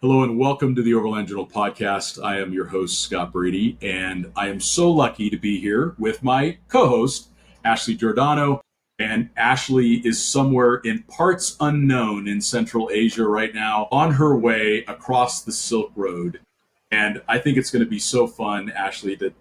Hello and welcome to the Overland Journal Podcast. I am your host, Scott Brady, and I am so lucky to be here with my co-host, Ashley Giordano. And Ashley is somewhere in parts unknown in Central Asia right now, on her way across the Silk Road. And I think it's going to be so fun, Ashley, to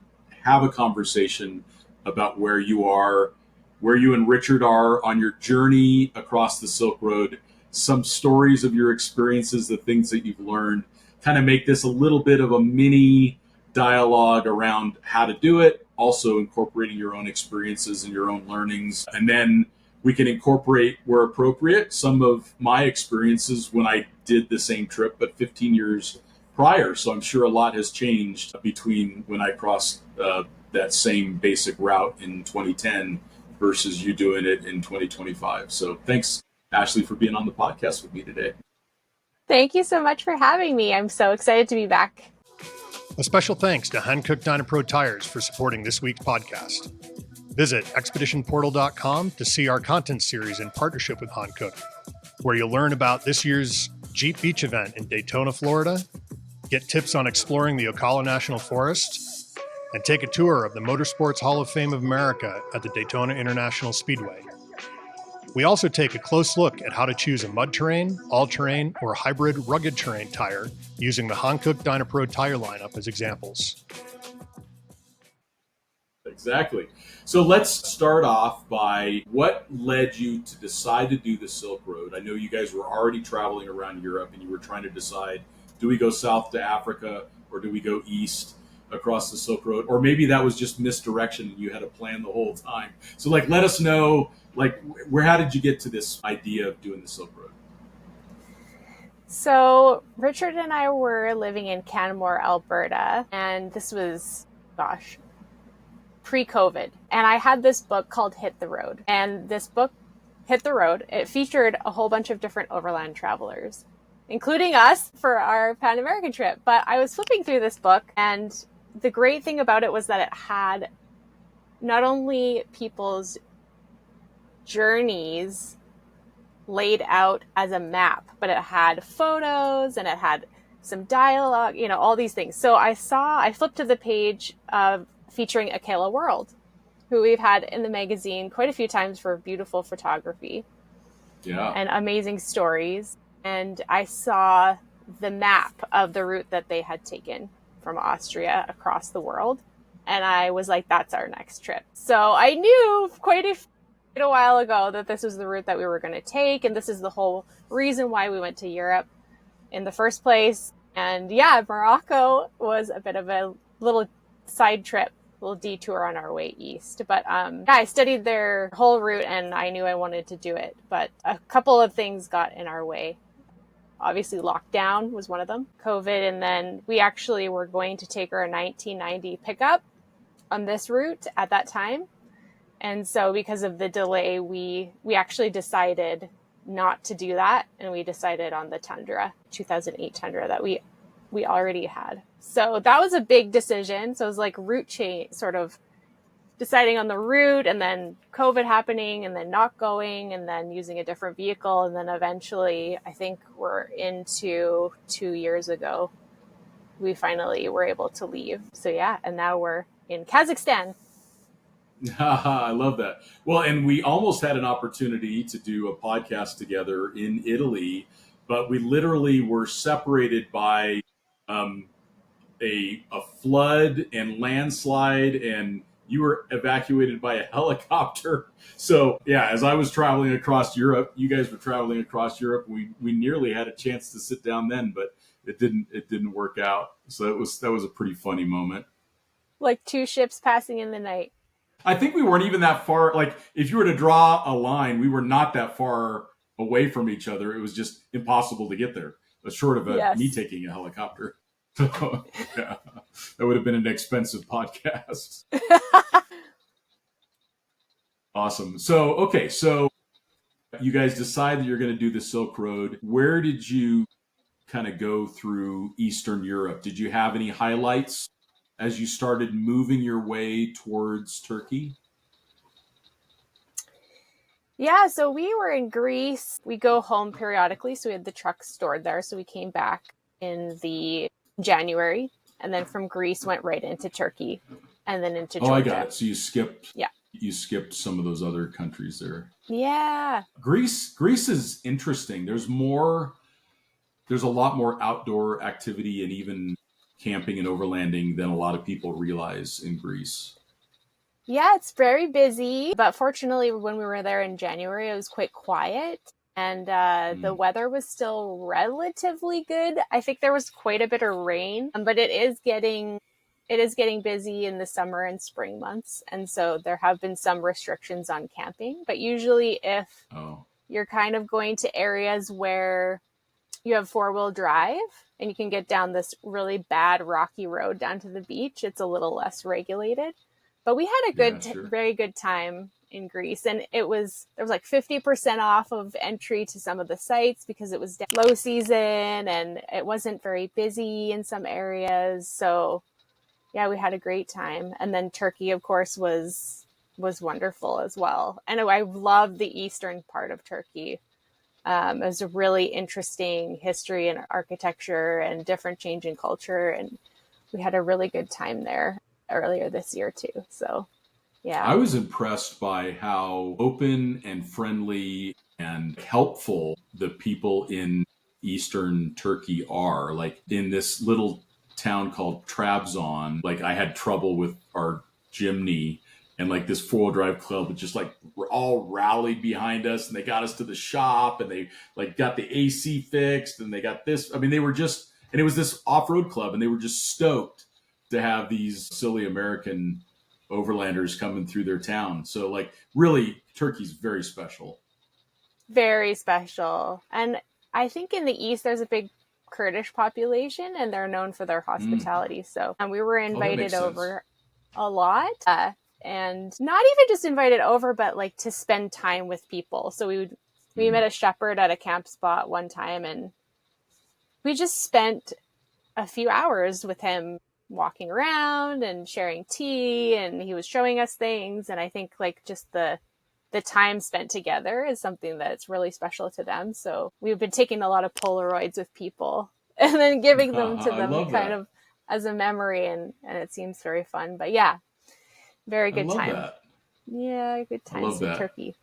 have a conversation about where you are, where you and Richard are on your journey across the Silk Road, some stories of your experiences, the things that you've learned, kind of make this a little bit of a mini dialogue around how to do it, also incorporating your own experiences and your own learnings. And then we can incorporate, where appropriate, some of my experiences when I did the same trip, but 15 years prior. So I'm sure a lot has changed between when I crossed that same basic route in 2010 versus you doing it in 2025. So thanks, Ashley, for being on the podcast with me today. Thank you so much for having me. I'm so excited to be back. A special thanks to Hankook Dynapro Tires for supporting this week's podcast. Visit expeditionportal.com to see our content series in partnership with Hankook, where you'll learn about this year's Jeep Beach event in Daytona, Florida, get tips on exploring the Ocala National Forest, and take a tour of the Motorsports Hall of Fame of America at the Daytona International Speedway. We also take a close look at how to choose a mud terrain, all-terrain, or hybrid rugged terrain tire using the Hankook Dynapro tire lineup as examples. Exactly. So let's start off by what led you to decide to do the Silk Road. I know you guys were already traveling around Europe and you were trying to decide, do we go south to Africa or do we go east across the Silk Road? Or maybe that was just misdirection and you had a plan the whole time. So let us know, how did you get to this idea of doing the Silk Road? So Richard and I were living in Canmore, Alberta, and this was, pre-COVID. And I had this book called Hit the Road. And this book, Hit the Road, it featured a whole bunch of different overland travelers, including us for our Pan American trip. But I was flipping through this book, and the great thing about it was that it had not only people's journeys laid out as a map, but it had photos and it had some dialogue, all these things. So I flipped to the page featuring Akela World, who we've had in the magazine quite a few times for beautiful photography and amazing stories. And I saw the map of the route that they had taken from Austria across the world. And I was like, that's our next trip. So I knew quite a while ago that this was the route that we were going to take. And this is the whole reason why we went to Europe in the first place. And Morocco was a bit of a little side trip, little detour on our way east. But I studied their whole route and I knew I wanted to do it. But a couple of things got in our way. Obviously, lockdown was one of them, COVID, and then we actually were going to take our 1990 pickup on this route at that time. And so because of the delay, we actually decided not to do that. And we decided on the Tundra, 2008 Tundra that we already had. So that was a big decision. So it was like route change, sort of deciding on the route and then COVID happening and then not going and then using a different vehicle. And then eventually, I think we're into 2 years ago, we finally were able to leave. So and now we're in Kazakhstan. I love that. Well, and we almost had an opportunity to do a podcast together in Italy, but we literally were separated by a flood and landslide, and you were evacuated by a helicopter. So as I was traveling across Europe, you guys were traveling across Europe. We nearly had a chance to sit down then, but it didn't work out. So that was a pretty funny moment. Like two ships passing in the night. I think we weren't even that far. Like, if you were to draw a line, we were not that far away from each other. It was just impossible to get there, short of me taking a helicopter. So, that would have been an expensive podcast. Awesome. So you guys decide that you're going to do the Silk Road. Where did you kind of go through Eastern Europe? Did you have any highlights as you started moving your way towards Turkey? Yeah, so we were in Greece. We go home periodically, so we had the truck stored there. So we came back in the January, and then from Greece went right into Turkey, and then into Oh, I got Georgia. it. So you skipped. Yeah. You skipped some of those other countries there. Yeah. Greece is interesting. There's a lot more outdoor activity and even camping and overlanding than a lot of people realize in Greece. Yeah, it's very busy, but fortunately, when we were there in January, it was quite quiet, and the weather was still relatively good. I think there was quite a bit of rain, but it is getting busy in the summer and spring months, and so there have been some restrictions on camping. But usually, if you're kind of going to areas where you have four-wheel drive and you can get down this really bad rocky road down to the beach, it's a little less regulated. But we had a very good time in Greece, and there was like 50% off of entry to some of the sites because it was low season and it wasn't very busy in some areas. So yeah, we had a great time. And then Turkey, of course, was wonderful as well. And I loved the eastern part of Turkey. It was a really interesting history and architecture and different change in culture, and we had a really good time there earlier this year too. So yeah, I was impressed by how open and friendly and helpful the people in Eastern Turkey are. Like in this little town called Trabzon, like I had trouble with our Jimny, and like this four-wheel drive club would just like all rallied behind us, and they got us to the shop, and they like got the AC fixed, and they got this. I mean, they were just, and it was this off-road club, and they were just stoked to have these silly American overlanders coming through their town. So like really Turkey's very special. very special. And I think in the East, there's a big Kurdish population, and they're known for their hospitality. So, and we were invited over a lot. And not even just invited over, but like to spend time with people. So we met a shepherd at a camp spot one time, and we just spent a few hours with him walking around and sharing tea, and he was showing us things. And I think like just the time spent together is something that's really special to them. So we've been taking a lot of Polaroids with people and then giving them to them kind of as a memory, and it seems very fun. But yeah, very good time. That. Yeah, good times in Turkey.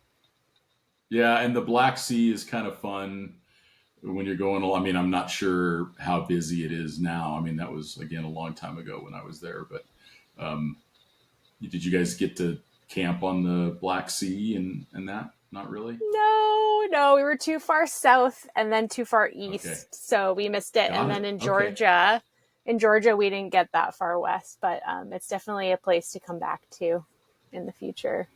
Yeah, and the Black Sea is kind of fun when you're going along. I mean, I'm not sure how busy it is now. I mean, that was, again, a long time ago when I was there. But did you guys get to camp on the Black Sea and that? Not really? No. We were too far south and then too far east. So we missed it. And then in Georgia, we didn't get that far west. But it's definitely a place to come back to in the future.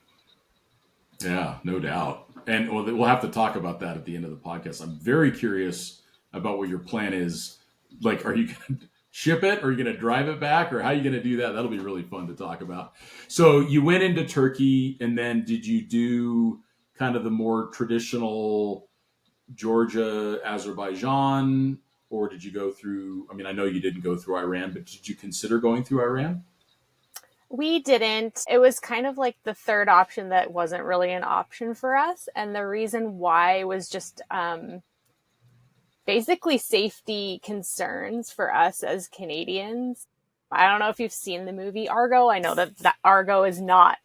Yeah, no doubt. And we'll have to talk about that at the end of the podcast. I'm very curious about what your plan is. Like, are you going to ship it, or are you going to drive it back, or how are you going to do that? That'll be really fun to talk about. So you went into Turkey, and then did you do kind of the more traditional Georgia, Azerbaijan, or did you go through, I mean, I know you didn't go through Iran, but did you consider going through Iran? We didn't. It was kind of like the third option that wasn't really an option for us. And the reason why was just basically safety concerns for us as Canadians. I don't know if you've seen the movie Argo. I know that Argo is not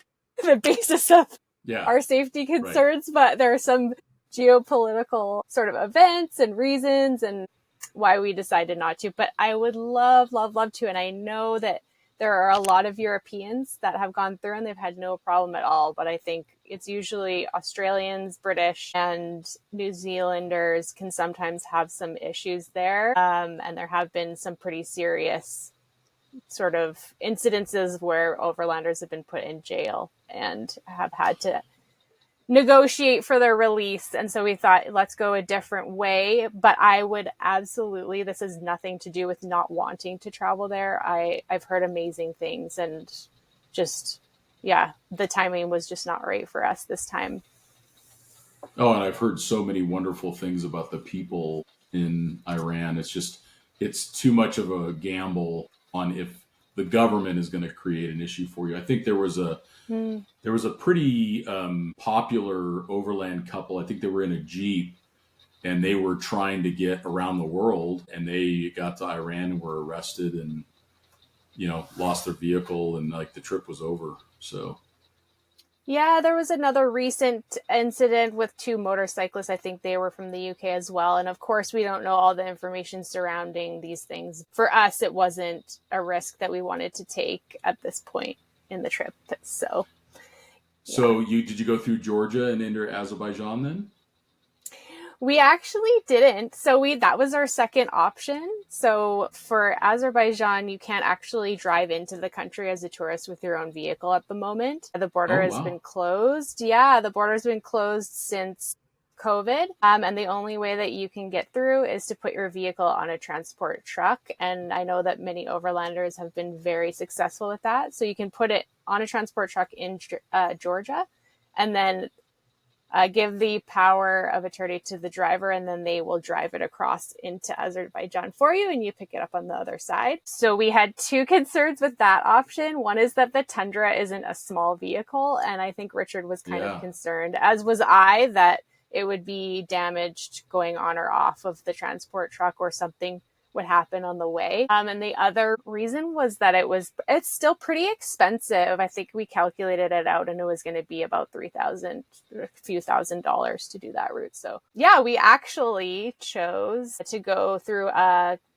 the basis of our safety concerns, but there are some geopolitical sort of events and reasons and why we decided not to. But I would love to. And I know that there are a lot of Europeans that have gone through and they've had no problem at all. But I think it's usually Australians, British, and New Zealanders can sometimes have some issues there. And there have been some pretty serious sort of incidences where overlanders have been put in jail and have had to negotiate for their release. And so we thought, let's go a different way. But I would absolutely, this has nothing to do with not wanting to travel there. I've heard amazing things, and just, yeah, the timing was just not right for us this time. Oh, and I've heard so many wonderful things about the people in Iran. It's too much of a gamble on if the government is going to create an issue for you. I think there was a pretty popular overland couple. I think they were in a Jeep and they were trying to get around the world, and they got to Iran and were arrested and, lost their vehicle, and like the trip was over. So. Yeah, there was another recent incident with two motorcyclists. I think they were from the UK as well. And of course, we don't know all the information surrounding these things. For us, it wasn't a risk that we wanted to take at this point in the trip. So did you go through Georgia and into Azerbaijan then? We actually didn't. So that was our second option. So for Azerbaijan, you can't actually drive into the country as a tourist with your own vehicle at the moment. The border has been closed. Yeah, the border's been closed since COVID. And the only way that you can get through is to put your vehicle on a transport truck. And I know that many overlanders have been very successful with that. So you can put it on a transport truck in Georgia, and then give the power of attorney to the driver, and then they will drive it across into Azerbaijan for you, and you pick it up on the other side. So we had two concerns with that option. One is that the Tundra isn't a small vehicle, and I think Richard was kind of concerned, as was I, that it would be damaged going on or off of the transport truck, or something would happen on the way. And the other reason was that it's still pretty expensive. I think we calculated it out, and it was going to be about $3,000, a few $1,000s to do that route. So yeah, we actually chose to go through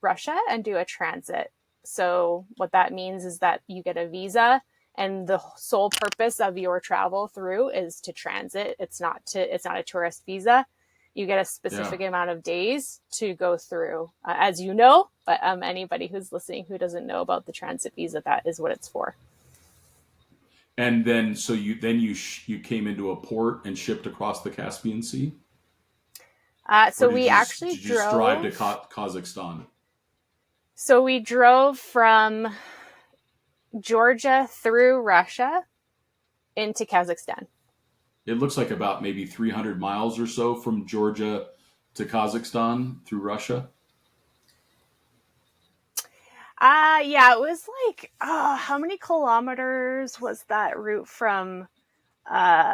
Russia and do a transit. So what that means is that you get a visa, and the sole purpose of your travel through is to transit. It's not a tourist visa. You get a specific amount of days to go through, as you know, but anybody who's listening who doesn't know about the transit visa, that is what it's for. And then, so you came into a port and shipped across the Caspian Sea? So we actually drove. Did you drive to Kazakhstan? So we drove from Georgia through Russia into Kazakhstan. It looks like about maybe 300 miles or so from Georgia to Kazakhstan through Russia. Yeah, it was like, how many kilometers was that route from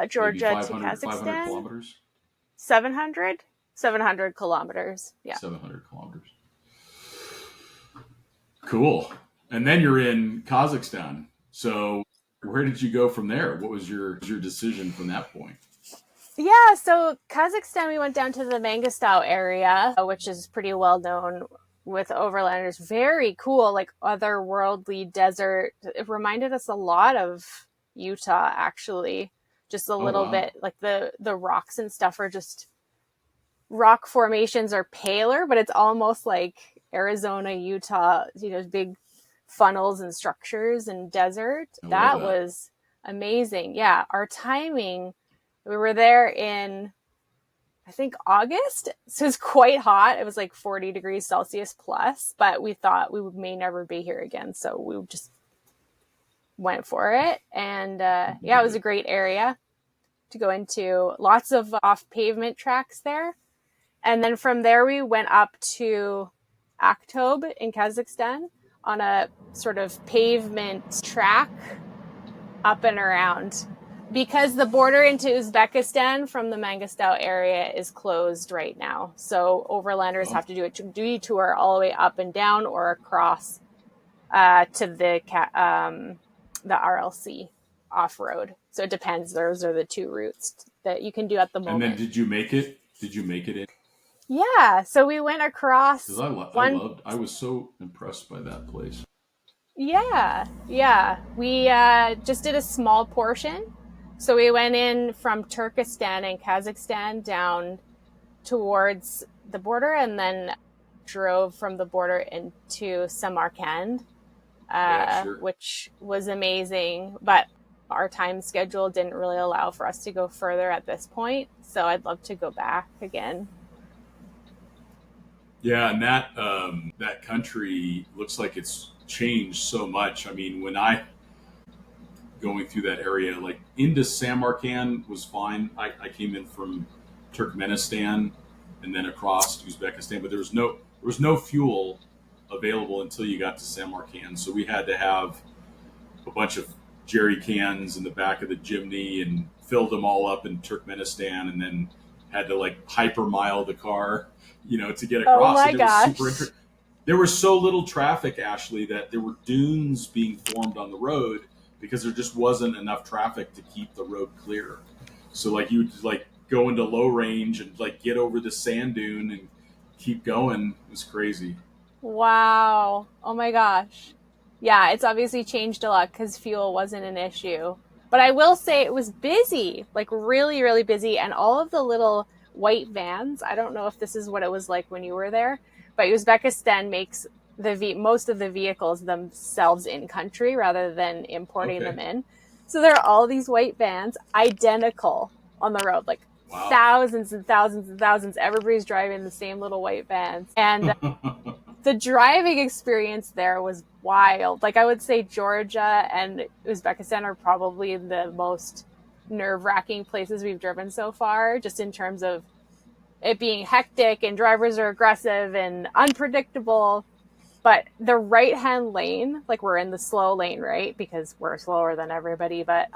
Georgia to Kazakhstan? 500 kilometers? 700 kilometers. Yeah. 700 kilometers. Cool. And then you're in Kazakhstan. So where did you go from there? What was your decision from that point? Yeah, so Kazakhstan, we went down to the Mangostau area, which is pretty well known with overlanders. Very cool, like otherworldly desert. It reminded us a lot of Utah, actually. Just a little bit, like the rocks and stuff are just, rock formations are paler, but it's almost like Arizona, Utah, big funnels and structures and desert. That was amazing. Yeah, our timing, we were there in, I think, August, so it's quite hot. It was like 40 degrees Celsius plus, but we thought we may never be here again, so we just went for it. And it was a great area to go into. Lots of off pavement tracks there. And then from there we went up to Aktob in Kazakhstan on a sort of pavement track up and around, because the border into Uzbekistan from the Mangostau area is closed right now. So overlanders have to do a detour all the way up and down or across to the RLC off-road. So it depends. Those are the two routes that you can do at the moment. And then did you make it in? Yeah, so we went across. I was so impressed by that place. Yeah. We just did a small portion. So we went in from Turkestan and Kazakhstan down towards the border, and then drove from the border into Samarkand, which was amazing. But our time schedule didn't really allow for us to go further at this point. So I'd love to go back again. Yeah, and that country looks like it's changed so much. I mean, when going through that area, like into Samarkand was fine. I came in from Turkmenistan and then across Uzbekistan, but there was no fuel available until you got to Samarkand. So we had to have a bunch of jerry cans in the back of the Jimny and filled them all up in Turkmenistan, and then had to like hypermile the car, to get across. Oh my gosh. There was so little traffic, Ashley, that there were dunes being formed on the road because there just wasn't enough traffic to keep the road clear. So like you would like go into low range and like get over the sand dune and keep going. It was crazy. Wow. Oh my gosh. Yeah, it's obviously changed a lot because fuel wasn't an issue. But I will say it was busy, like really, really busy. And all of the little white vans, I don't know if this is what it was like when you were there, but Uzbekistan makes most of the vehicles themselves in country rather than importing them in. So there are all these white vans, identical on the road, like thousands and thousands and thousands. Everybody's driving the same little white vans. And the driving experience there was wild. Like I would say Georgia and Uzbekistan are probably the most nerve-wracking places we've driven so far, just in terms of it being hectic and drivers are aggressive and unpredictable. But the right-hand lane, like we're in the slow lane, right? Because we're slower than everybody. But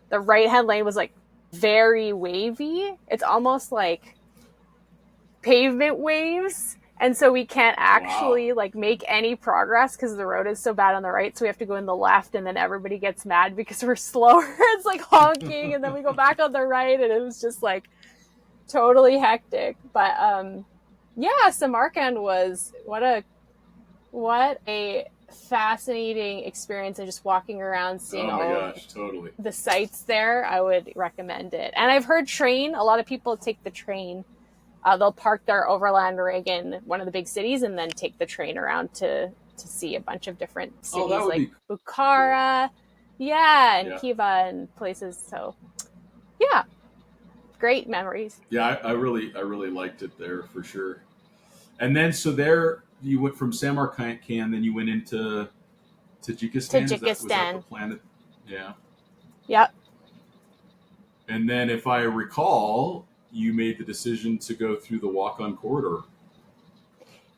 the right-hand lane was like very wavy. It's almost like pavement waves. And so we can't actually like make any progress because the road is so bad on the right. So we have to go in the left, and then everybody gets mad because we're slower. It's like honking, and then we go back on the right, and it was just like totally hectic. But yeah, Samarkand was what a fascinating experience, and just walking around seeing the sights there. I would recommend it. And I've heard a lot of people take the train. They'll park their overland rig in one of the big cities and then take the train around to see a bunch of different cities like Bukhara, and Khiva and places. So, yeah, great memories. Yeah, I really liked it there for sure. And then so there you went from Samarkand, then you went into Tajikistan. Was that the planet? Yeah. Yep. And then, if I recall, you made the decision to go through the Wakhan Corridor.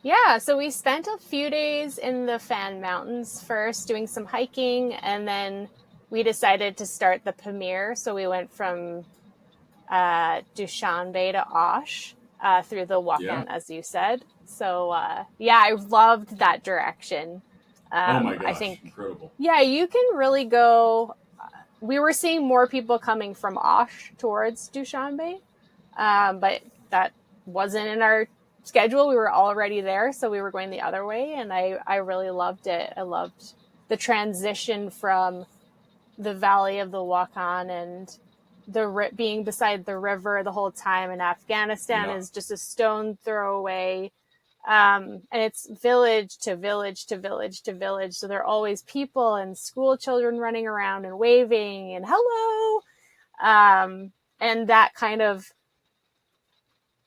Yeah, so we spent a few days in the Fan Mountains first doing some hiking, and then we decided to start the Pamir. So we went from Dushanbe to Osh through the Wakhan, as you said. So, I loved that direction. Oh my gosh, I think, incredible. Yeah, you can really go. We were seeing more people coming from Osh towards Dushanbe. But that wasn't in our schedule. We were already there, so we were going the other way, and I really loved it. I loved the transition from the valley of the Wakhan and being beside the river the whole time in Afghanistan is just a stone throw away. And it's village to village to village to village. So there are always people and school children running around and waving and hello. And that kind of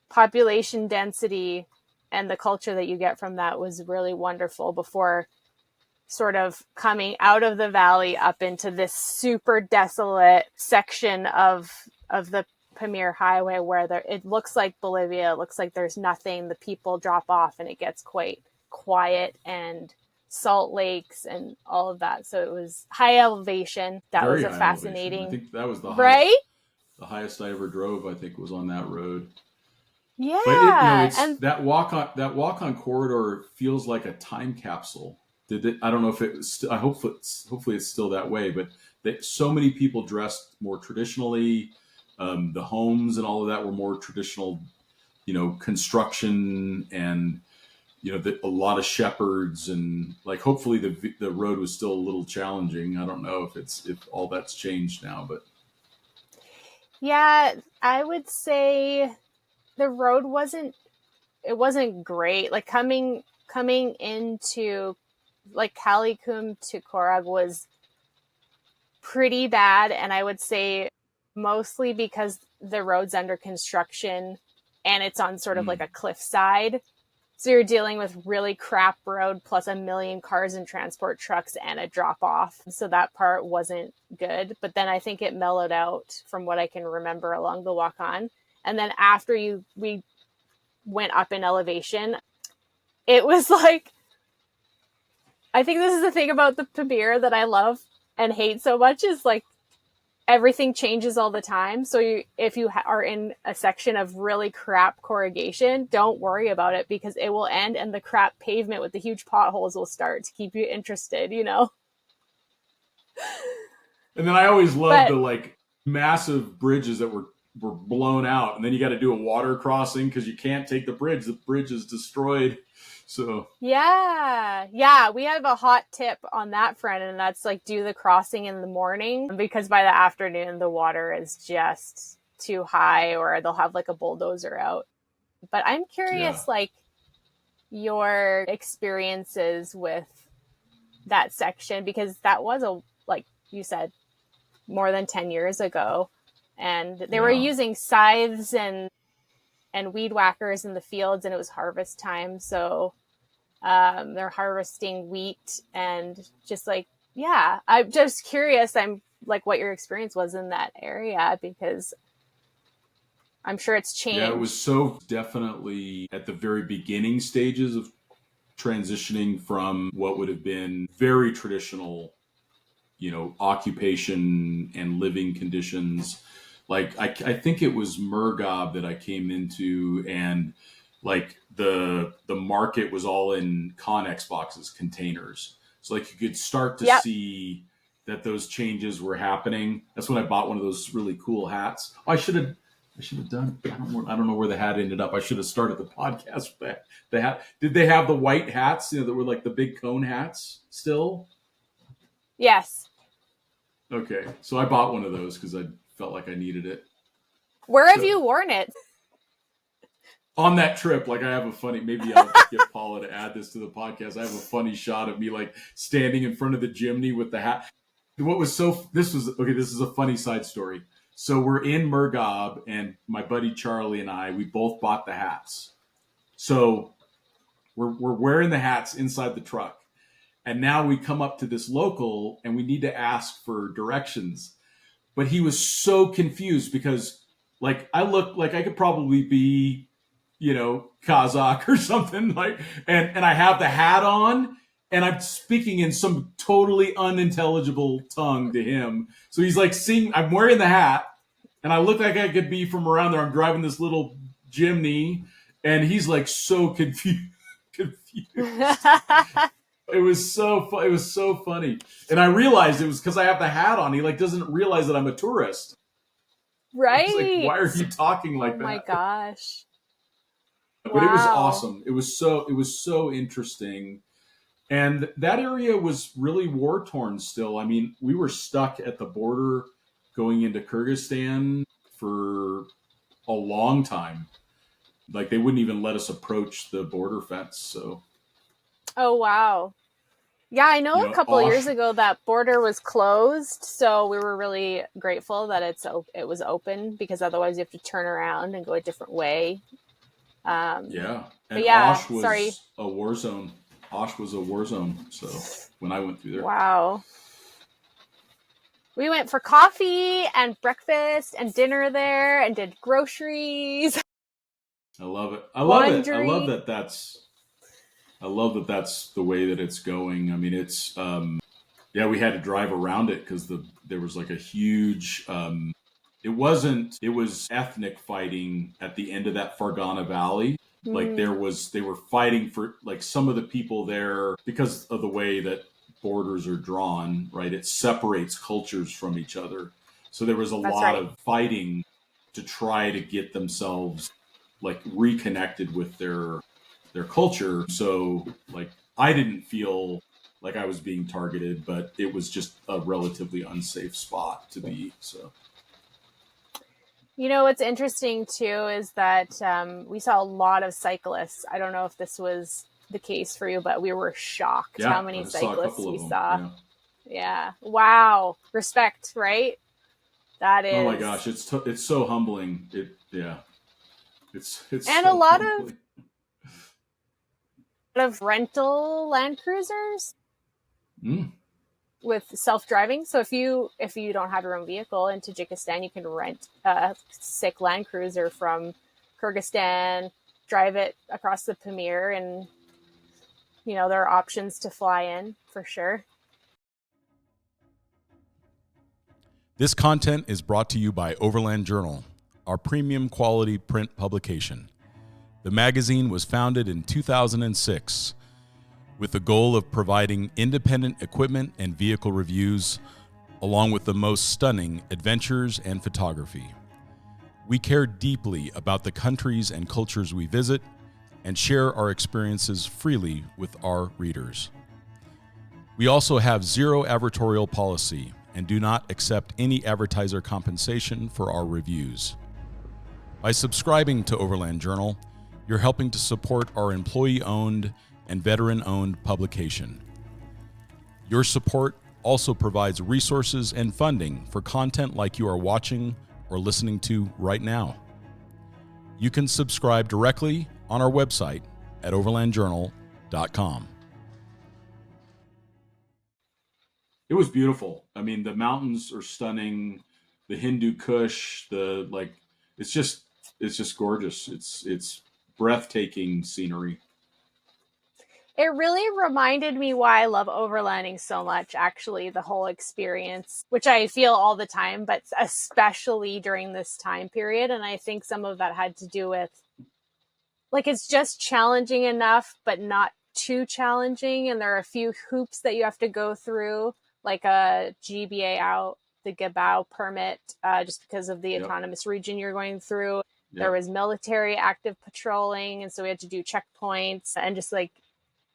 population density and the culture that you get from that was really wonderful before sort of coming out of the valley up into this super desolate section of the Pamir Highway where it looks like Bolivia. It looks like there's nothing. The people drop off and it gets quite quiet, and salt lakes and all of that. So it was high elevation. That was a fascinating. I think that was the highest I ever drove, I think, was on that road. Yeah, but and that Wakhan Corridor feels like a time capsule. I don't know if it was. Hopefully it's still that way. But so many people dressed more traditionally. The homes and all of that were more traditional, construction, and a lot of shepherds, and like hopefully the road was still a little challenging. I don't know if all that's changed now, but yeah, I would say the road wasn't great. Like coming into like Kalikum to Korag was pretty bad, and I would say mostly because the road's under construction and it's on sort of like a cliffside. So you're dealing with really crap road plus a million cars and transport trucks and a drop off. So that part wasn't good. But then I think it mellowed out from what I can remember along the Wakhan. And then after we went up in elevation, it was like I think this is the thing about the Pamir that I love and hate so much is like everything changes all the time. So if you are in a section of really crap corrugation, don't worry about it because it will end and the crap pavement with the huge potholes will start to keep you interested, you know? And then I always loved the like massive bridges that were blown out, and then you got to do a water crossing because you can't take the bridge. The bridge is destroyed. So yeah, we have a hot tip on that front, and that's like do the crossing in the morning because by the afternoon the water is just too high, or they'll have like a bulldozer out. But I'm curious, like your experiences with that section because that was like you said, more than 10 years ago, and they were using scythes and weed whackers in the fields, and it was harvest time, so they're harvesting wheat and just like I'm just curious. I'm like what your experience was in that area because I'm sure it's changed. Yeah, it was so definitely at the very beginning stages of transitioning from what would have been very traditional, you know, occupation and living conditions. Like I think it was Murgab that I came into, and like the market was all in Connex boxes, containers. So like you could start to see that those changes were happening. That's when I bought one of those really cool hats. I should have done. I don't know where the hat ended up. I should have started the podcast with that. The hat. Did they have the white hats? You know, that were like the big cone hats still. Yes. Okay, so I bought one of those because I felt like I needed it. Where have you worn it? On that trip, like I have a funny, maybe I'll get Paula to add this to the podcast. I have a funny shot of me like standing in front of the chimney with the hat. This is a funny side story. So we're in Murgab and my buddy Charlie and we both bought the hats. So we're wearing the hats inside the truck. And now we come up to this local and we need to ask for directions. But he was so confused because like I look like I could probably be, you know, Kazakh or something like, and I have the hat on and I'm speaking in some totally unintelligible tongue to him. So he's like I'm wearing the hat and I look like I could be from around there. I'm driving this little Jimny and he's like so confused. It was so funny. And I realized it was because I have the hat on. He like doesn't realize that I'm a tourist. Right. Like, why are you talking like that? Oh my gosh. But it was awesome. It was so interesting. And that area was really war torn still. I mean, we were stuck at the border going into Kyrgyzstan for a long time. Like they wouldn't even let us approach the border fence. So. Oh, wow. Yeah, I know a couple of years ago that border was closed, so we were really grateful that it was open because otherwise you have to turn around and go a different way. And Osh was a war zone. Osh was a war zone. So when I went through there, wow, we went for coffee and breakfast and dinner there and did groceries. I love it. I love it. I love that. I love that that's the way that it's going. I mean, it's, we had to drive around it because there was like a huge, it was ethnic fighting at the end of that Fargana Valley. Like they were fighting for like some of the people there because of the way that borders are drawn, right? It separates cultures from each other. So there was a lot of fighting to try to get themselves like reconnected with their culture. So like I didn't feel like I was being targeted, but it was just a relatively unsafe spot to be. So, you know, what's interesting too is that we saw a lot of cyclists. I don't know if this was the case for you, but we were shocked how many cyclists we saw. Yeah. Wow. Respect, right? That is. Oh my gosh. It's so humbling. It's and so a lot humbling. of rental Land Cruisers with self-driving. So if you don't have your own vehicle in Tajikistan, you can rent a sick Land Cruiser from Kyrgyzstan, drive it across the Pamir, and there are options to fly in for sure. This content is brought to you by Overland Journal, our premium quality print publication. The magazine was founded in 2006 with the goal of providing independent equipment and vehicle reviews, along with the most stunning adventures and photography. We care deeply about the countries and cultures we visit and share our experiences freely with our readers. We also have zero advertorial policy and do not accept any advertiser compensation for our reviews. By subscribing to Overland Journal, you're helping to support our employee-owned and veteran-owned publication. Your support also provides resources and funding for content like you are watching or listening to right now. You can subscribe directly on our website at overlandjournal.com. It was beautiful. I mean, the mountains are stunning. The Hindu Kush, it's just gorgeous. It's breathtaking scenery. It really reminded me why I love overlanding so much, actually, the whole experience, which I feel all the time, but especially during this time period. And I think some of that had to do with, it's just challenging enough, but not too challenging. And there are a few hoops that you have to go through, like a GBA out, the Gabao permit, just because of the autonomous region you're going through. Yep. There was military active patrolling. And so we had to do checkpoints and just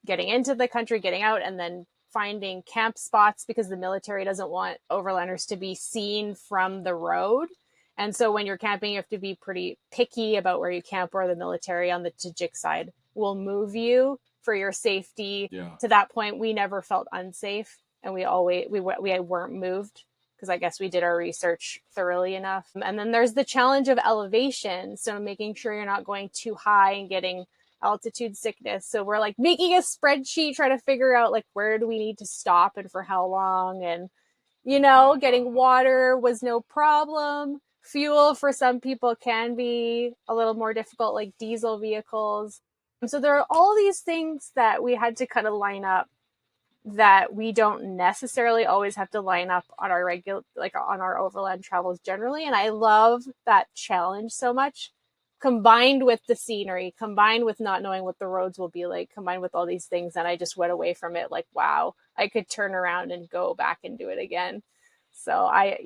getting into the country, getting out, and then finding camp spots because the military doesn't want overlanders to be seen from the road. And so when you're camping, you have to be pretty picky about where you camp, or the military on the Tajik side will move you for your safety. Yeah. To that point, we never felt unsafe, and we weren't moved because I guess we did our research thoroughly enough. And then there's the challenge of elevation. So making sure you're not going too high and getting altitude sickness. So we're making a spreadsheet, trying to figure out where do we need to stop and for how long. And, getting water was no problem. Fuel for some people can be a little more difficult, like diesel vehicles. And so there are all these things that we had to kind of line up that we don't necessarily always have to line up on our regular, on our overland travels generally. And I love that challenge so much, combined with the scenery, combined with not knowing what the roads will be like, combined with all these things. And I just went away from it wow, I could turn around and go back and do it again. So I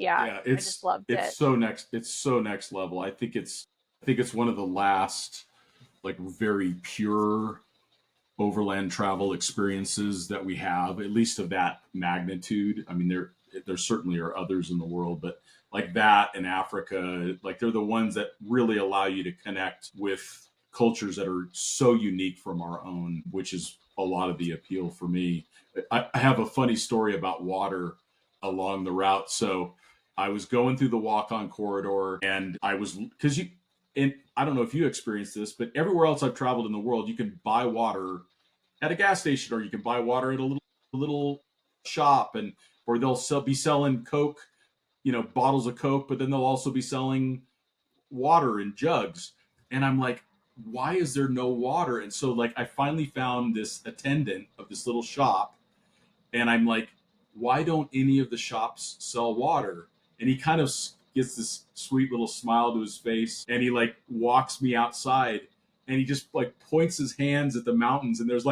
just loved it. It's so next level. I think it's one of the last very pure overland travel experiences that we have, at least of that magnitude. I mean, there certainly are others in the world, but that in Africa, they're the ones that really allow you to connect with cultures that are so unique from our own, which is a lot of the appeal for me. I have a funny story about water along the route. So I was going through the Wakhan Corridor, and I don't know if you experienced this, but everywhere else I've traveled in the world, you can buy water at a gas station, or you can buy water at a little shop, or they'll be selling Coke, bottles of Coke, but then they'll also be selling water in jugs. And I'm like, why is there no water? And so I finally found this attendant of this little shop, and I'm like, why don't any of the shops sell water? And he kind of gets this sweet little smile to his face, and he walks me outside, and he just points his hands at the mountains, and there's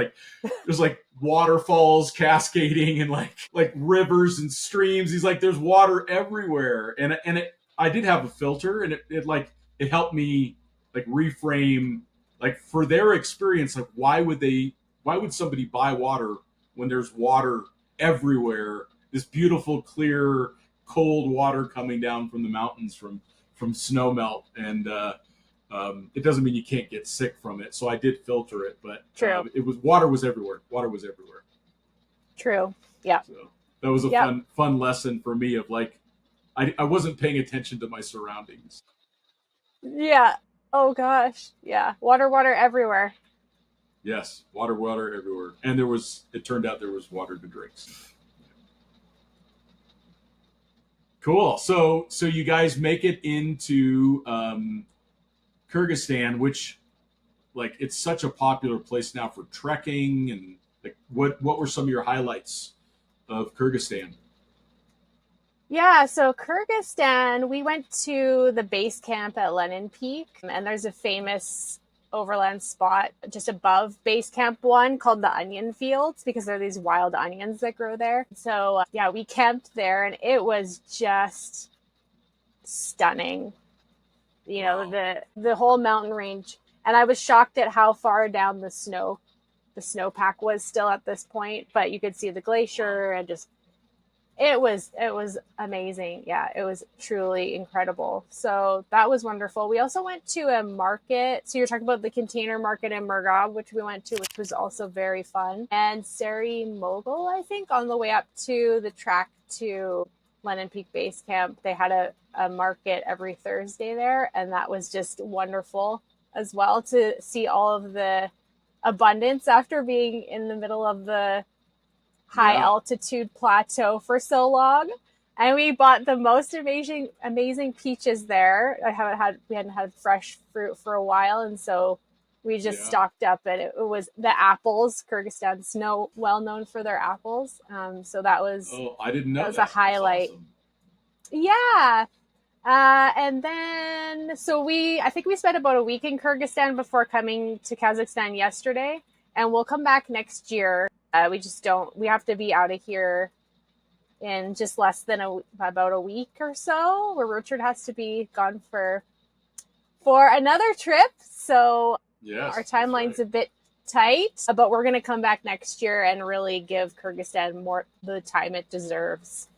waterfalls cascading and rivers and streams. He's like, there's water everywhere. And I did have a filter, and it helped me reframe for their experience. Why would somebody buy water when there's water everywhere? This beautiful, clear, cold water coming down from the mountains from snowmelt. And it doesn't mean you can't get sick from it. So I did filter it, but water was everywhere. Water was everywhere. True. Yeah. So that was a fun lesson for me of I wasn't paying attention to my surroundings. Yeah. Oh gosh. Yeah. Water everywhere. Yes. Water everywhere. And it turned out there was water to drink. Cool. So you guys make it into Kyrgyzstan, which it's such a popular place now for trekking, and what were some of your highlights of Kyrgyzstan? Yeah, so Kyrgyzstan, we went to the base camp at Lenin Peak, and there's a famous overland spot just above base camp 1 called the Onion Fields, because there are these wild onions that grow there. So yeah, we camped there, and it was just stunning. You know, the whole mountain range, and I was shocked at how far down the snowpack was still at this point, but you could see the glacier, and just it was amazing. Yeah, it was truly incredible. So that was wonderful. We also went to a market. So you're talking about the container market in Murgab, which we went to, which was also very fun. And Seri Mogul, I think, on the way up to the track to Lenin Peak Base Camp, they had a market every Thursday there. And that was just wonderful as well, to see all of the abundance after being in the middle of the high altitude plateau for so long. And we bought the most amazing peaches there. We hadn't had fresh fruit for a while, and so we just stocked up. And it was the apples. Kyrgyzstan's well known for their apples. So that was I didn't know that was a highlight. Awesome. Yeah. And then I think we spent about a week in Kyrgyzstan before coming to Kazakhstan yesterday, and we'll come back next year. We have to be out of here in just less than about a week or so, where Richard has to be gone for another trip. So our timeline's a bit tight, but we're going to come back next year and really give Kyrgyzstan more the time it deserves.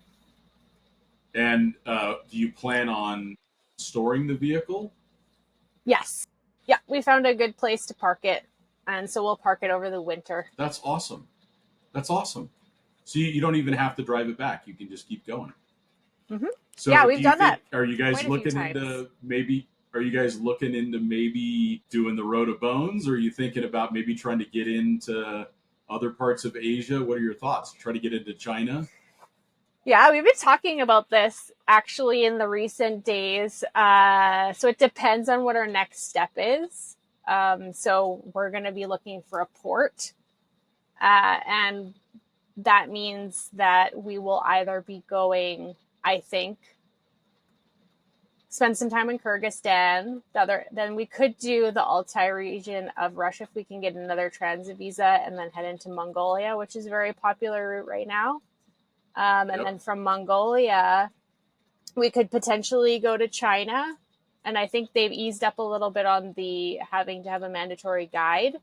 And do you plan on storing the vehicle? Yes. Yeah, we found a good place to park it, and so we'll park it over the winter. That's awesome. So you don't even have to drive it back. You can just keep going. Mm-hmm. So yeah, we've done that. Are you guys looking into maybe doing the Road of Bones? Or are you thinking about maybe trying to get into other parts of Asia? What are your thoughts? Try to get into China? Yeah, we've been talking about this actually in the recent days. So it depends on what our next step is. So we're going to be looking for a port. And that means that we will either be going, I think, spend some time in Kyrgyzstan. Then we could do the Altai region of Russia if we can get another transit visa, and then head into Mongolia, which is a very popular route right now. And then from Mongolia, we could potentially go to China. And I think they've eased up a little bit on the having to have a mandatory guide.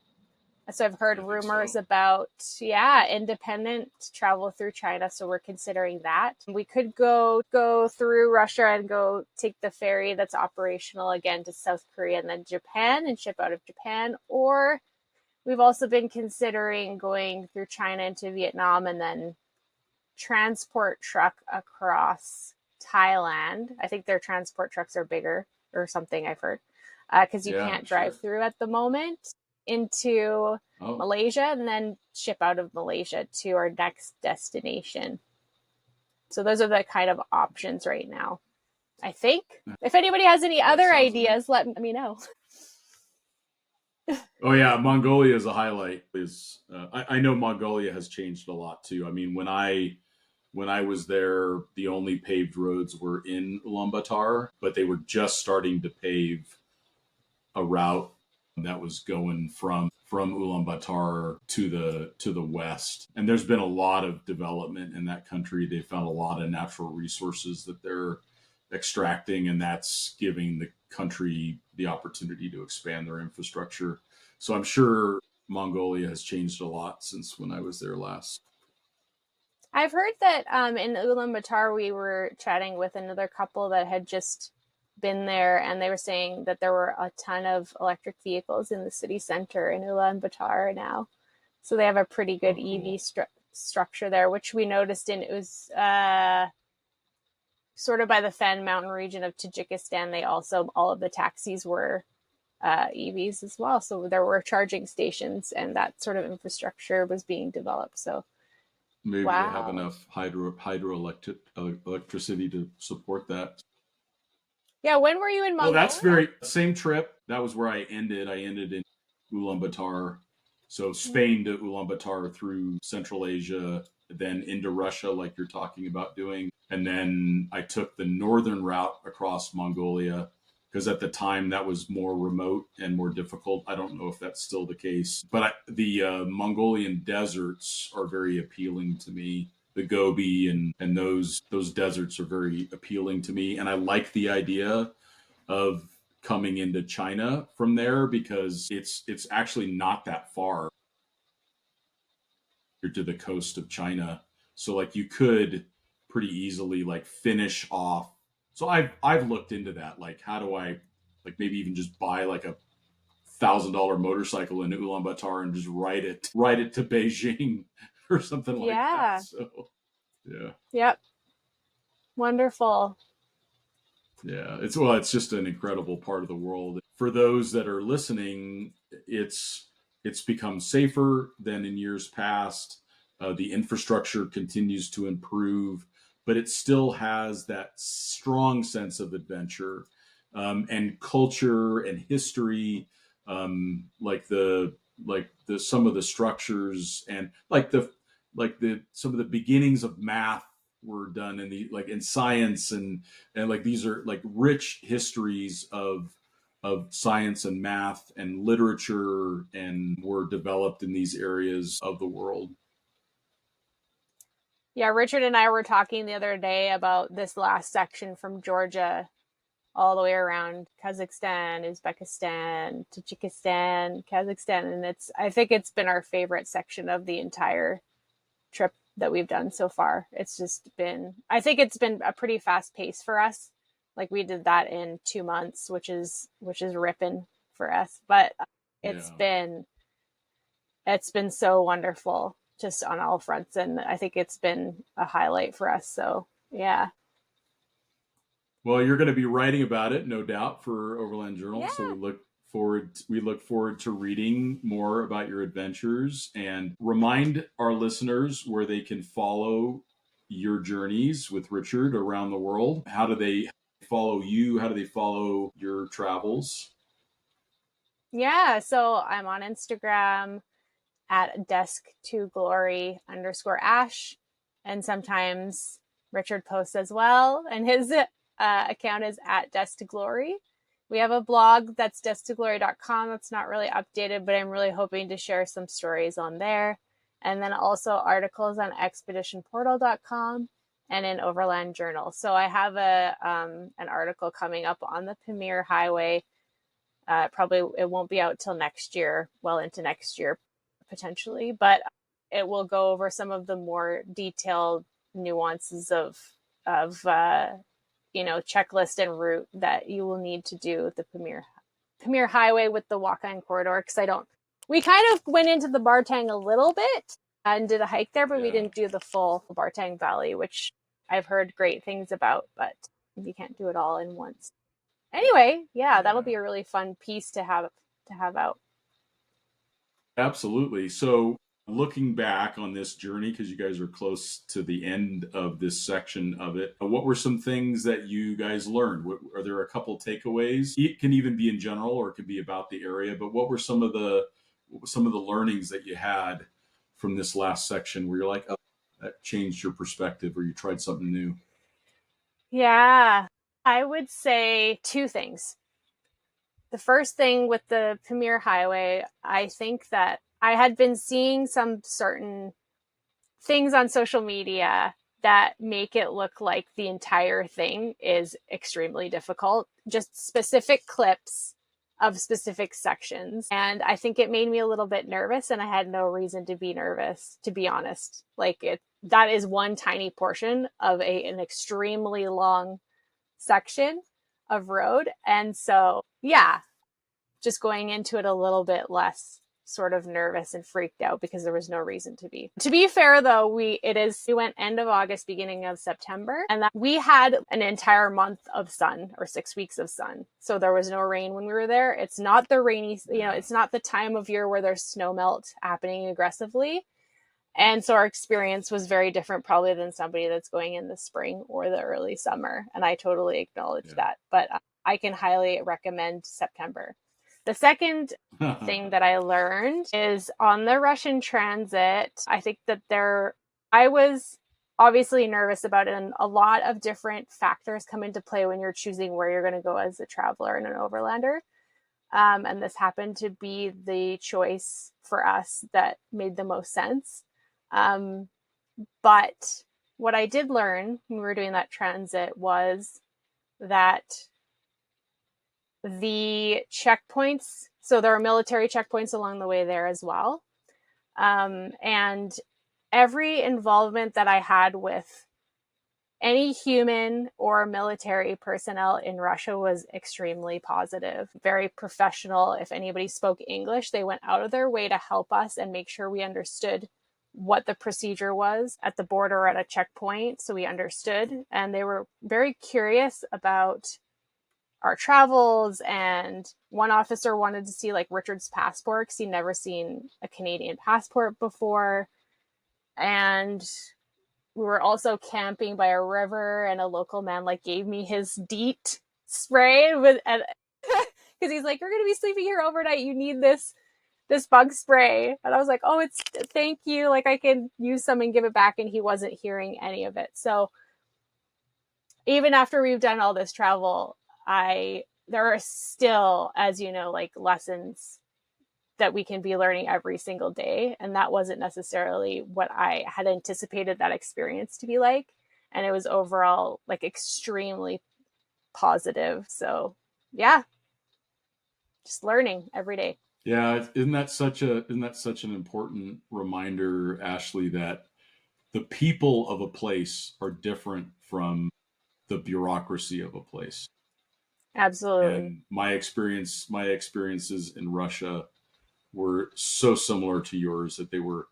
So I've heard rumors about, independent travel through China. So we're considering that. We could go through Russia and go take the ferry that's operational again to South Korea and then Japan and ship out of Japan. Or we've also been considering going through China into Vietnam and then transport truck across Thailand. I think their transport trucks are bigger or something, I've heard, because you can't drive through at the moment, into Malaysia, and then ship out of Malaysia to our next destination. So those are the kind of options right now, I think. If anybody has any other ideas, let me know. Oh yeah, Mongolia is a highlight. I know Mongolia has changed a lot too. I mean, when I was there, the only paved roads were in Ulaanbaatar, but they were just starting to pave a route that was going from Ulaanbaatar to the west. And there's been a lot of development in that country. They found a lot of natural resources that they're extracting, and that's giving the country the opportunity to expand their infrastructure. So I'm sure Mongolia has changed a lot since when I was there last. I've heard that in Ulaanbaatar, we were chatting with another couple that had just been there, and they were saying that there were a ton of electric vehicles in the city center in Ulaanbaatar now. So they have a pretty good EV structure there, which we noticed in sort of by the Fen Mountain region of Tajikistan. All of the taxis were EVs as well. So there were charging stations, and that sort of infrastructure was being developed. So maybe they have enough hydroelectricity to support that. Yeah, when were you in Mongolia? Well, that's same trip. That was where I ended. I ended in Ulaanbaatar. So Spain to Ulaanbaatar through Central Asia, then into Russia, like you're talking about doing. And then I took the northern route across Mongolia, because at the time that was more remote and more difficult. I don't know if that's still the case, but the Mongolian deserts are very appealing to me. The Gobi and those deserts are very appealing to me. And I like the idea of coming into China from there, because it's actually not that far to the coast of China. So like you could pretty easily like finish off. So I've looked into that. Like, how do I like maybe even just buy like $1,000 motorcycle in Ulaanbaatar and just ride it to Beijing or something like that. So yeah. Yep. Wonderful. Yeah, it's just an incredible part of the world. For those that are listening, it's become safer than in years past. The infrastructure continues to improve, but it still has that strong sense of adventure and culture and history, like the some of the structures and like the some of the beginnings of math were done in the like in science and like these are like rich histories of science and math and literature, and were developed in these areas of the world. Yeah, Richard and I were talking the other day about this last section from Georgia all the way around Kazakhstan, Uzbekistan, Tajikistan, Kazakhstan, and I think it's been our favorite section of the entire trip that we've done so far. I think it's been a pretty fast pace for us. Like we did that in 2 months, which is ripping for us, but it's been so wonderful just on all fronts. And I think it's been a highlight for us. So yeah. Well, you're going to be writing about it, no doubt, for Overland Journal. Yeah. So we look forward to reading more about your adventures, and remind our listeners where they can follow your journeys with Richard around the world. How do they follow you? How do they follow your travels? Yeah. So I'm on Instagram at desk2glory_Ash. And sometimes Richard posts as well. And his account is at desk2glory. We have a blog that's desk2glory.com. That's not really updated, but I'm really hoping to share some stories on there. And then also articles on expeditionportal.com and in Overland Journal. So I have an article coming up on the Pamir Highway. Probably it won't be out till next year, well into next year potentially, but it will go over some of the more detailed nuances of checklist and route that you will need to do the Pamir Highway with the Wakhan Corridor. We kind of went into the Bartang a little bit and did a hike there, but we didn't do the full Bartang Valley, which I've heard great things about, but you can't do it all in once. Anyway, that'll be a really fun piece to have out. Absolutely. So looking back on this journey, because you guys are close to the end of this section of it, what were some things that you guys learned? Are there a couple takeaways? It can even be in general, or it could be about the area, but what were some of the learnings that you had from this last section where you're like, oh, that changed your perspective, or you tried something new? Yeah, I would say 2 things. The first thing with the Pamir Highway, I think that I had been seeing some certain things on social media that make it look like the entire thing is extremely difficult, just specific clips of specific sections. And I think it made me a little bit nervous, and I had no reason to be nervous, to be honest. That is one tiny portion of an extremely long section of road. And so, just going into it a little bit less sort of nervous and freaked out because there was no reason to be. To be fair though, we went end of August, beginning of September, and that we had an entire month of sun, or 6 weeks of sun. So there was no rain when we were there. It's not the rainy, it's not the time of year where there's snow melt happening aggressively. And so our experience was very different probably than somebody that's going in the spring or the early summer. And I totally acknowledge that. But I can highly recommend September. The second thing that I learned is on the Russian transit, I think that I was obviously nervous about it, and a lot of different factors come into play when you're choosing where you're going to go as a traveler and an overlander. And this happened to be the choice for us that made the most sense. But what I did learn when we were doing that transit was that the checkpoints, so there are military checkpoints along the way there as well. And every involvement that I had with any human or military personnel in Russia was extremely positive, very professional. If anybody spoke English, they went out of their way to help us and make sure we understood what the procedure was at the border or at a checkpoint. So we understood, and they were very curious about our travels. And one officer wanted to see like Richard's passport because he'd never seen a Canadian passport before. And we were also camping by a river, and a local man like gave me his DEET spray because he's like, "You're going to be sleeping here overnight. You need this bug spray." And I was like, "Oh, thank you. Like I can use some and give it back." And he wasn't hearing any of it. So even after we've done all this travel, there are still, as you know, like lessons that we can be learning every single day. And that wasn't necessarily what I had anticipated that experience to be like. And it was overall like extremely positive. So yeah, just learning every day. Yeah. Isn't that such an important reminder, Ashley, that the people of a place are different from the bureaucracy of a place. Absolutely. And my experiences in Russia were so similar to yours, that they were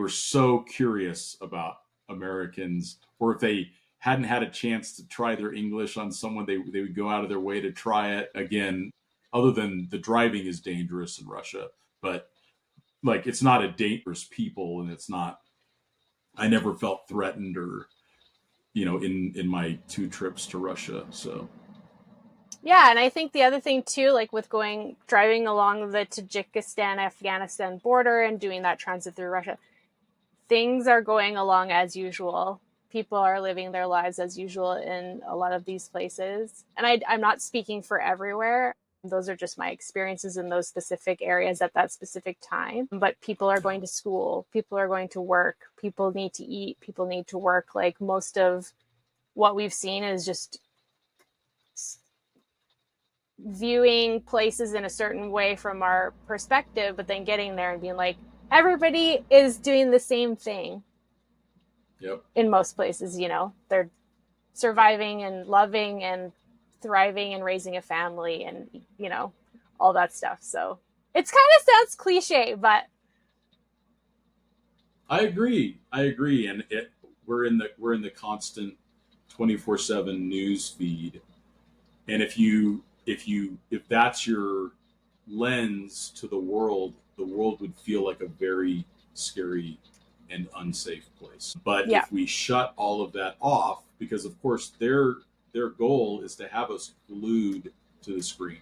so curious about Americans, or if they hadn't had a chance to try their English on someone, they would go out of their way to try it. Again, other than the driving is dangerous in Russia, but like it's not a dangerous people, and it's not. I never felt threatened, or in my 2 trips to Russia. So. Yeah, and I think the other thing too, like with driving along the Tajikistan, Afghanistan border and doing that transit through Russia, things are going along as usual. People are living their lives as usual in a lot of these places. And I'm not speaking for everywhere. Those are just my experiences in those specific areas at that specific time. But people are going to school, people are going to work, people need to eat, people need to work. Like most of what we've seen is just viewing places in a certain way from our perspective, but then getting there and being like, everybody is doing the same thing. Yep. In most places, they're surviving and loving and thriving and raising a family and, all that stuff. So it's kind of sounds cliche, but I agree. And we're in the constant 24/7 news feed. And if that's your lens to the world would feel like a very scary and unsafe place. But if we shut all of that off, because of course their goal is to have us glued to the screen.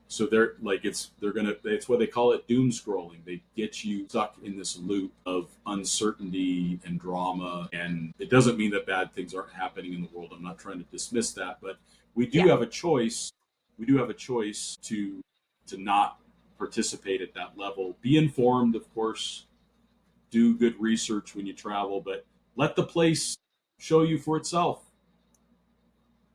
So it's what they call it, doom scrolling. They get you stuck in this loop of uncertainty and drama. And it doesn't mean that bad things aren't happening in the world. I'm not trying to dismiss that, but we do have a choice. We do have a choice to not participate at that level. Be informed, of course. Do good research when you travel, but let the place show you for itself.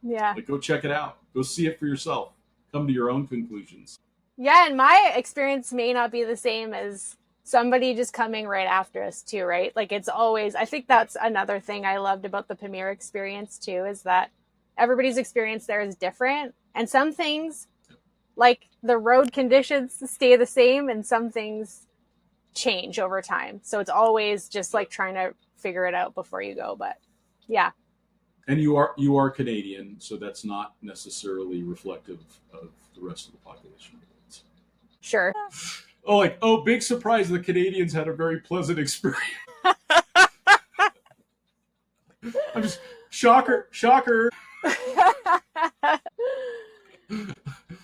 Yeah. Like, go check it out. Go see it for yourself. Come to your own conclusions. Yeah, and my experience may not be the same as somebody just coming right after us too, right? Like it's always, I think that's another thing I loved about the Pamir experience too, is that everybody's experience there is different. And some things, like the road conditions, stay the same, and some things change over time. So it's always just like trying to figure it out before you go. But yeah. And you are Canadian, so that's not necessarily reflective of the rest of the population. Sure. Big surprise, the Canadians had a very pleasant experience. I'm just shocker.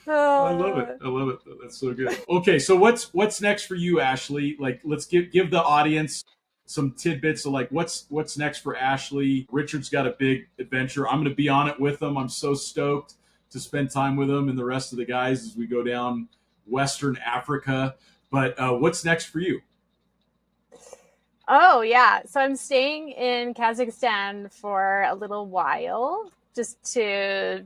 I love it. I love it. That's so good. Okay, so what's next for you, Ashley? Like, let's give the audience some tidbits of like what's next for Ashley. Richard's got a big adventure. I'm going to be on it with him. I'm so stoked to spend time with him and the rest of the guys as we go down Western Africa. But what's next for you? Oh, yeah. So I'm staying in Kazakhstan for a little while just to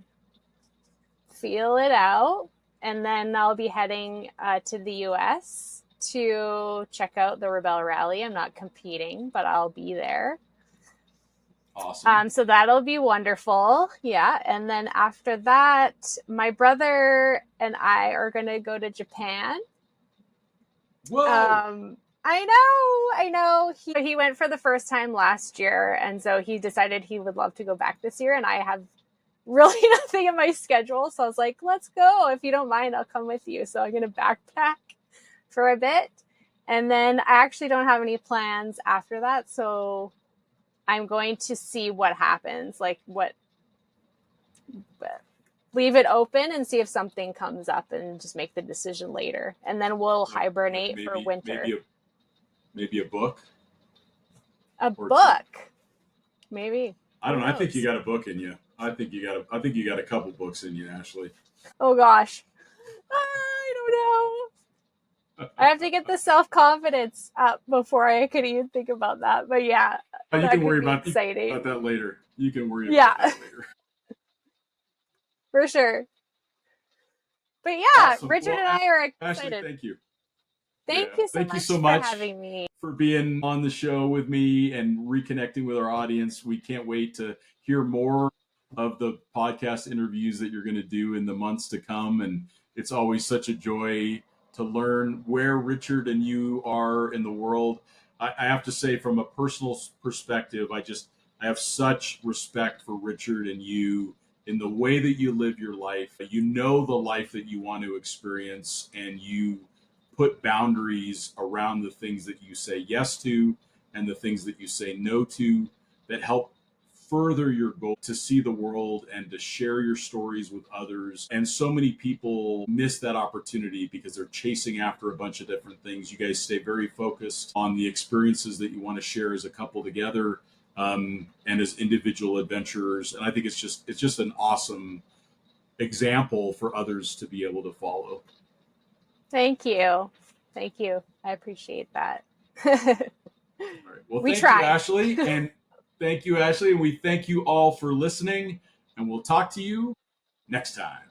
feel it out. And then I'll be heading to the US to check out the Rebel Rally. I'm not competing, but I'll be there. Awesome. So that'll be wonderful. Yeah. And then after that, my brother and I are going to go to Japan. Whoa. I know. He went for the first time last year, and so he decided he would love to go back this year, and I have really nothing in my schedule, so I was like, let's go. If you don't mind, I'll come with you. So I'm going to backpack for a bit, and then I actually don't have any plans after that, so I'm going to see what happens, leave it open and see if something comes up and just make the decision later, and then we'll hibernate for winter. Maybe a book. A book, maybe. I don't know. I think you got a book in you. I think you got a couple books in you, Ashley. Oh gosh, I don't know. I have to get the self-confidence up before I could even think about that. But yeah, you can worry about that later. You can worry about that later. For sure. But yeah, awesome. Richard and I are excited. Ashley, thank you. Thank you so much for having me. For being on the show with me and reconnecting with our audience. We can't wait to hear more of the podcast interviews that you're going to do in the months to come. And it's always such a joy to learn where Richard and you are in the world. I have to say, from a personal perspective, I have such respect for Richard and you in the way that you live your life. You know the life that you want to experience, and you put boundaries around the things that you say yes to and the things that you say no to that help further your goal to see the world and to share your stories with others. And so many people miss that opportunity because they're chasing after a bunch of different things. You guys stay very focused on the experiences that you want to share as a couple together, and as individual adventurers. And I think it's just an awesome example for others to be able to follow. Thank you. I appreciate that. All right. Well, thank you, Ashley. And thank you, Ashley. And we thank you all for listening. And we'll talk to you next time.